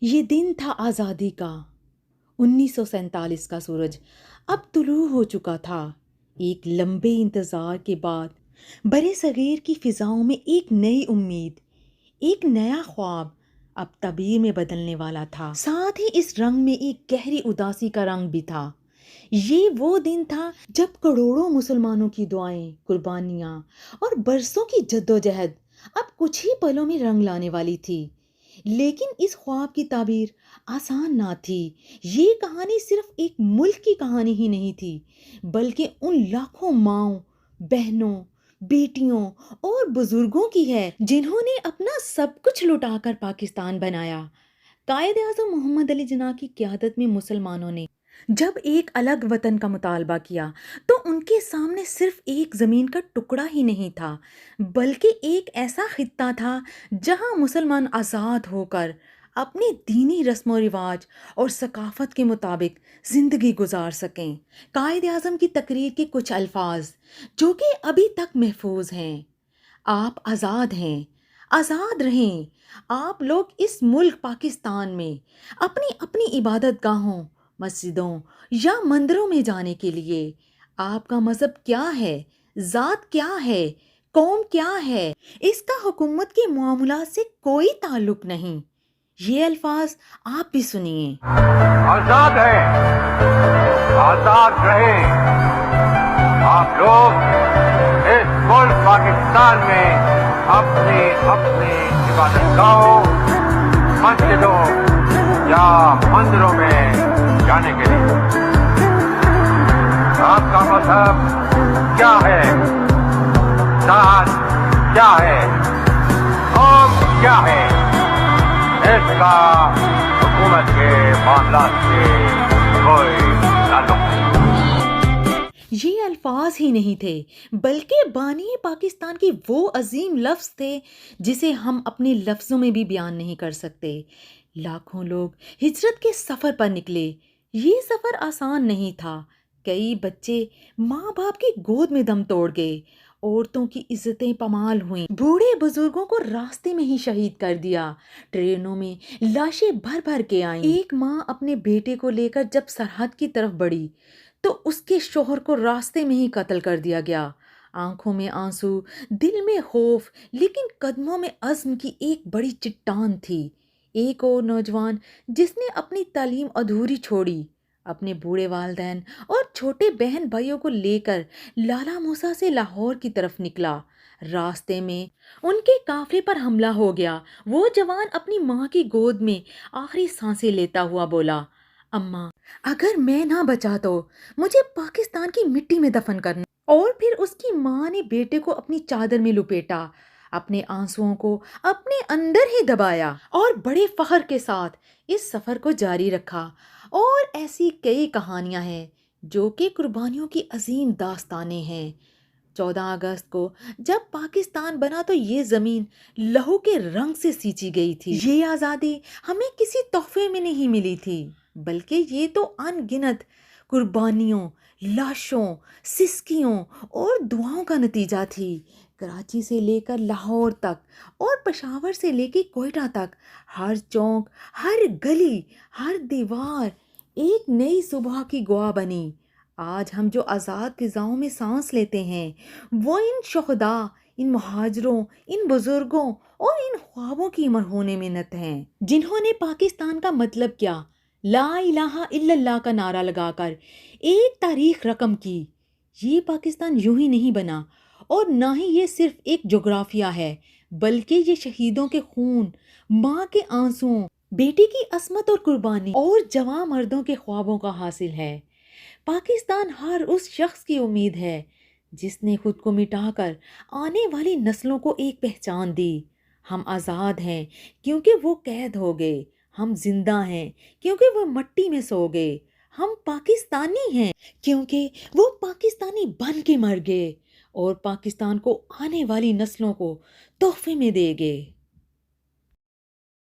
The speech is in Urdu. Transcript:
یہ دن تھا آزادی کا۔ 1947 کا سورج اب طلوع ہو چکا تھا۔ ایک لمبے انتظار کے بعد برے صغیر کی فضاؤں میں ایک نئی امید، ایک نیا خواب اب تعبیر میں بدلنے والا تھا۔ ساتھ ہی اس رنگ میں ایک گہری اداسی کا رنگ بھی تھا۔ یہ وہ دن تھا جب کروڑوں مسلمانوں کی دعائیں، قربانیاں اور برسوں کی جدوجہد اب کچھ ہی پلوں میں رنگ لانے والی تھی۔ لیکن اس خواب کی تعبیر آسان نہ تھی۔ یہ کہانی صرف ایک ملک کی کہانی ہی نہیں تھی، بلکہ ان لاکھوں ماؤں، بہنوں، بیٹیوں اور بزرگوں کی ہے جنہوں نے اپنا سب کچھ لٹا کر پاکستان بنایا۔ قائد اعظم محمد علی جناح کی قیادت میں مسلمانوں نے جب ایک الگ وطن کا مطالبہ کیا تو ان کے سامنے صرف ایک زمین کا ٹکڑا ہی نہیں تھا، بلکہ ایک ایسا خطہ تھا جہاں مسلمان آزاد ہو کر اپنی دینی رسم و رواج اور ثقافت کے مطابق زندگی گزار سکیں۔ قائد اعظم کی تقریر کے کچھ الفاظ جو کہ ابھی تک محفوظ ہیں: آپ آزاد ہیں، آزاد رہیں۔ آپ لوگ اس ملک پاکستان میں اپنی اپنی عبادت گاہوں، مسجدوں یا مندروں میں جانے کے لیے آپ کا مذہب کیا ہے، ذات کیا ہے، قوم کیا ہے، اس کا حکومت کے معاملات سے کوئی تعلق نہیں۔ یہ الفاظ آپ بھی سنیے۔ آزاد ہیں، آزاد رہیں۔ آپ لوگ اس ملک پاکستان میں اپنے عبادت گاہوں، مسجدوں یا مندروں میں جانے کے لیے آپ کا مذہب کیا ہے، ذات کیا ہے، قوم کیا ہے، اس کا حکومت کے معاملات سے کوئی تعلق نہیں۔ یہ الفاظ ہی نہیں تھے، بلکہ بانی پاکستان کے وہ عظیم لفظ تھے جسے ہم اپنے لفظوں میں بھی بیان نہیں کر سکتے۔ لاکھوں لوگ ہجرت کے سفر پر نکلے۔ یہ سفر آسان نہیں تھا۔ کئی بچے ماں باپ کی گود میں دم توڑ گئے، عورتوں کی عزتیں پامال ہوئیں، بوڑھے بزرگوں کو راستے میں ہی شہید کر دیا، ٹرینوں میں لاشیں بھر بھر کے آئیں۔ ایک ماں اپنے بیٹے کو لے کر جب سرحد کی طرف بڑھی تو اس کے شوہر کو راستے میں ہی قتل کر دیا گیا۔ آنکھوں میں آنسو، دل میں خوف، لیکن قدموں میں عزم کی ایک بڑی چٹان تھی۔ ایک اور نوجوان جس نے اپنی تعلیم ادھوری چھوڑی، اپنے بوڑھے والدین اور چھوٹے بہن بھائیوں کو لے کر لالا موسیٰ سے لاہور کی طرف نکلا۔ راستے میں ان کے قافلے پر حملہ ہو گیا۔ وہ جوان اپنی ماں کی گود میں آخری سانسیں لیتا ہوا بولا، اماں اگر میں نہ بچا تو مجھے پاکستان کی مٹی میں دفن کرنا۔ اور پھر اس کی ماں نے بیٹے کو اپنی چادر میں لپیٹا، اپنے آنسوؤں کو اپنے اندر ہی دبایا اور بڑے فخر کے ساتھ اس سفر کو جاری رکھا۔ اور ایسی کئی کہانیاں ہیں جو کہ قربانیوں کی عظیم داستانیں ہیں۔ 14 اگست کو جب پاکستان بنا تو یہ زمین لہو کے رنگ سے سینچی گئی تھی۔ یہ آزادی ہمیں کسی تحفے میں نہیں ملی تھی، بلکہ یہ تو ان گنت قربانیوں، لاشوں، سسکیوں اور دعاؤں کا نتیجہ تھی۔ کراچی سے لے کر لاہور تک اور پشاور سے لے کے کوئٹہ تک ہر چوک، ہر گلی، ہر دیوار ایک نئی صبح کی گواہ بنی۔ آج ہم جو آزاد فضاؤں میں سانس لیتے ہیں وہ ان شہداء، ان مہاجروں، ان بزرگوں اور ان خوابوں کی مرہون منت ہیں جنہوں نے پاکستان کا مطلب کیا، لا الہ الا اللہ کا نعرہ لگا کر ایک تاریخ رقم کی۔ یہ پاکستان یوں ہی نہیں بنا، اور نہ ہی یہ صرف ایک جغرافیہ ہے، بلکہ یہ شہیدوں کے خون، ماں کے آنسوؤں، بیٹی کی عصمت اور قربانی اور جواں مردوں کے خوابوں کا حاصل ہے۔ پاکستان ہر اس شخص کی امید ہے جس نے خود کو مٹا کر آنے والی نسلوں کو ایک پہچان دی۔ ہم آزاد ہیں کیونکہ وہ قید ہو گئے، ہم زندہ ہیں کیونکہ وہ مٹی میں سو گئے، ہم پاکستانی ہیں کیونکہ وہ پاکستانی بن کے مر گئے اور پاکستان کو آنے والی نسلوں کو تحفے میں دے گئے۔